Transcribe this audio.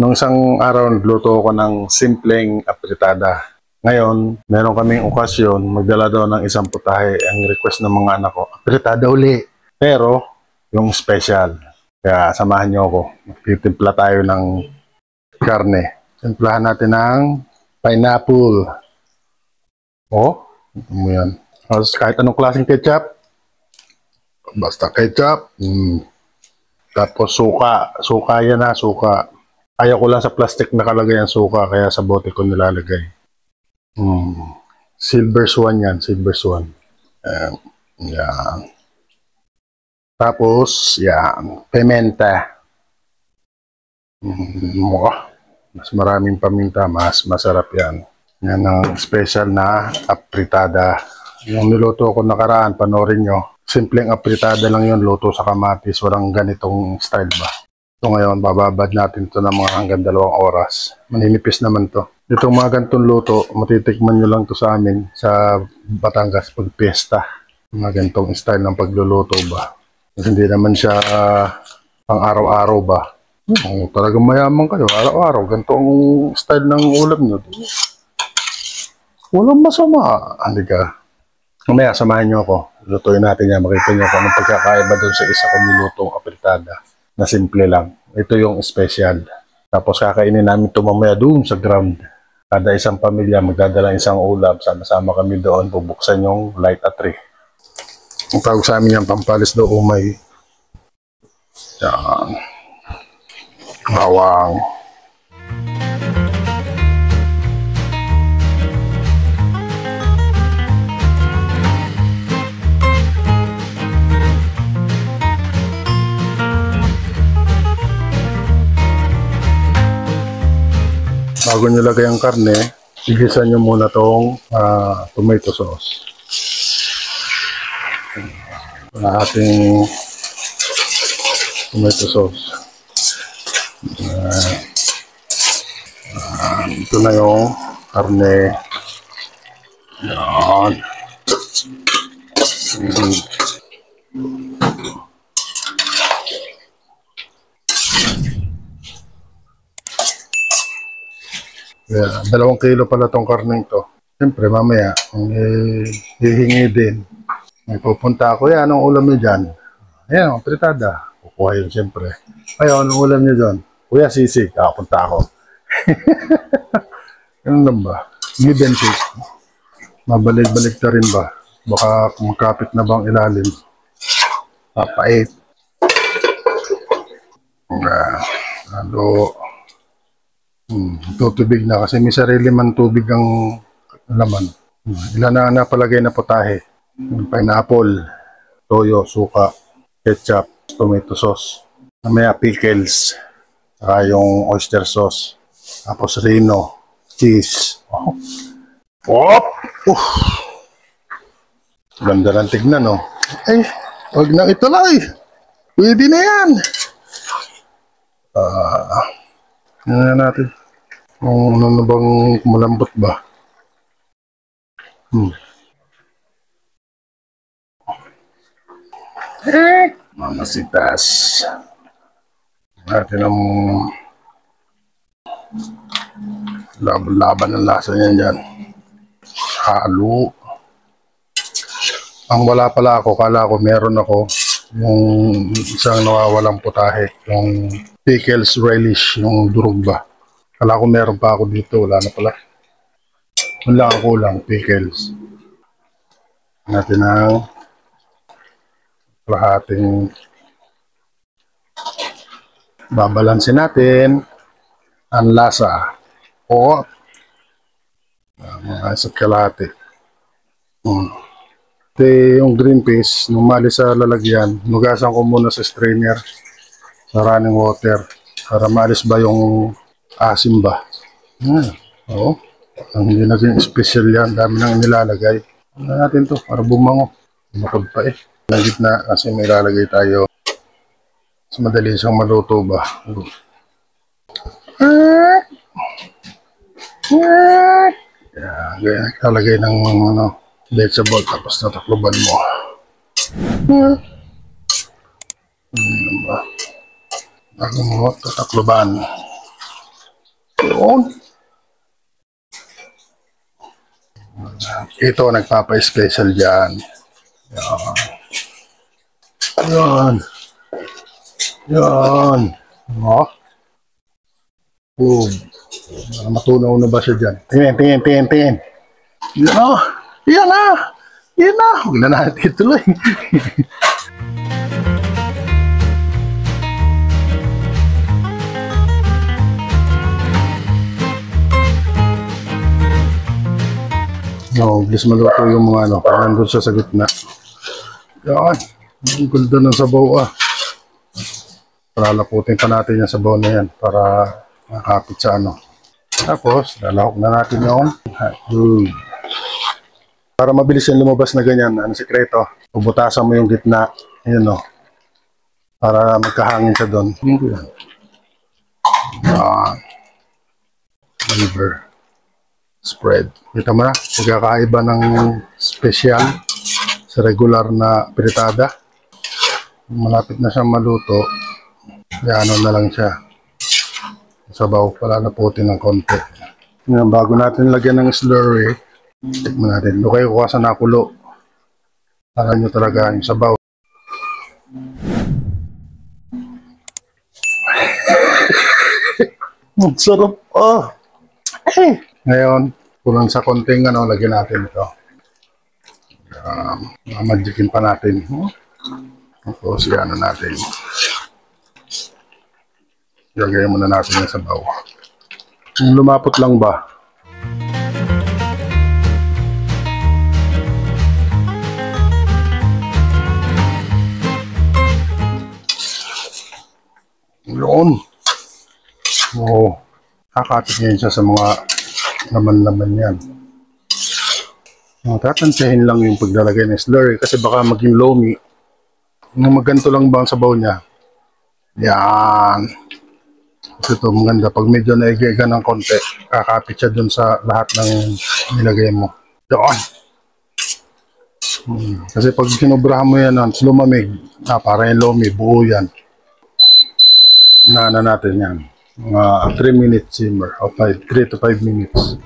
Nung isang araw, nagluto ako ng simpleng apritada. Ngayon, meron kaming okasyon, magdala daw ng isang putahe. Ang request ng mga anak ko, apritada uli. Pero, yung special. Kaya samahan niyo ako. Magtitimpla tayo ng karne. Timplahan natin ng pineapple. Oh, ito mo yan. Kahit anong klaseng ketchup. Basta ketchup. Tapos suka. Suka yan na, suka. Ayaw ko lang sa plastic nakalagay ang suka, kaya sa bote ko nilalagay. Silver Swan yan, Silver Swan. Yan. Tapos, yan. Pimenta. Mas maraming paminta, mas masarap yan. Yan ang special na apritada. Yung niluto ko nakaraan, panoorin nyo. Simpleng apritada lang yun, luto sa kamatis. Walang ganitong style ba. So ngayon, bababad natin ito ng mga hanggang 2 oras. Maninipis naman to. Itong mga ganitong luto, matitikman nyo lang to sa amin sa Batangas pag piyesta. Mga ganitong style ng pagluluto ba. Kasi hindi naman siya pang araw-araw ba. Talagang mayaman kayo, araw-araw. Ganito ang style ng ulam nyo. Walang masama. Hindi ka. Mamaya, samahan nyo ako. Lutuin natin yan. Makita nyo kung anong pagkakaiba doon sa isa kong nilutong apritada na simple lang. Ito yung special. Tapos kakainin namin ito mamaya doon sa ground. Kada isang pamilya magdadala isang ulam. Sama-sama kami doon. Bubuksan yung light at tray. Ang tawag sa amin yan, pampalis do umay. Yan. Bawang. Bago nyo lagay ang karne, igisan nyo muna itong tomato sauce. Ating tomato sauce. Ito na yung karne. Yan. Yeah, 2 kilo pala tong karne ito. Siyempre, mamaya, hihingi din. May pupunta ako, yan, anong ulam nyo dyan? Ayan, apritada. Kukuha yun, siyempre. Ayaw, anong ulam nyo dyan? Kuya, sisig. Punta ako. Ganun lang ba? Give and take. Mabalik-balik na rin ba? Baka magkapit na bang ilalim? Papait. Halo. Tutubig na kasi may sarili man tubig ang laman. Ilan na napalagay na putahe. Pineapple, toyo, suka, ketchup, tomato sauce. Mamaya pickles, saka yung oyster sauce. Tapos rino, cheese. Pop! Ganda lang tignan, no? Ay, wag nang ituloy. Pwede na yan. Yan na natin. Ano na bang malambot ba? Mamasitas. Natin ang laban ng lasa niyan dyan. Halo. Ang wala pala ako, kala ko meron ako yung isang nawawalang putahe, yung pickles relish, yung durog ba. Kala ko meron pa ako dito, wala na pala. Wala ang kulang, pickles. Natin ang kalahating babalansin natin ang lasa o mga isa't kalahati. Ito yung green peas, nung mali sa lalagyan, nugasan ko muna sa strainer sa running water para maalis ba yung asim ba. Oo. Ang hindi naging special yan, dami nang nilalagay. Ano natin to para bumango. Makod pa eh. Na gitna kasi may lalagay tayo. Mas madali siyang maluto ba. Yan, lalagay ng vegetable tapos tatakloban mo. Bago mo tatakloban. Yun. Ito, nagpapa-special dyan. Yan. Yan. Oh. Boom. Matunaw na ba siya dyan? Tingin. Yan na. Yan na. Yan na. Huwag na natin tuloy. No, bilis maluto yung mga ano, parang nandun siya sa gitna. Yan. Ang gulda ng sabaw ah. Lalaputin pa natin yung sabaw na yan para makapit sa ano. Tapos, lalahok na natin yung para mabilis yung lumabas na ganyan. Ano sikreto? Pubutasan mo yung gitna. Ayun o. Para magkahangin siya doon. Liver spread. Kita mo na, pagkakaiba ng special sa regular na fritada. Malapit na siyang maluto. Ano na lang siya. Sabaw, pala na puti ng konti. Ngayon, bago natin lagyan ng slurry, tikman natin. Doon kayo kuha sa nakulo. Para nyo talaga yung sabaw. Ang sarap. Oh. Ngayon, kulang sa konting ano, lagyan natin ito. Magikin pa natin. Tapos, ano natin. Lagyan muna natin yung sabaw. Lumapot lang ba? Yun. Oo. Kakapit ngayon siya sa mga laman-laman yan. Tatansihin lang yung paglalagay ng slurry kasi baka maging loamy. Nung maganto lang ba ang sabaw niya? Yan. Kasi ito maganda. Pag medyo naigiga ng konti, kakapit siya dun sa lahat ng nilagay mo. Doon. Kasi pag sinubrahan mo yan, lumamig. Para yung loamy, buo yan. Naana natin yan. 3 minutes simmer. O 3 to 5 minutes.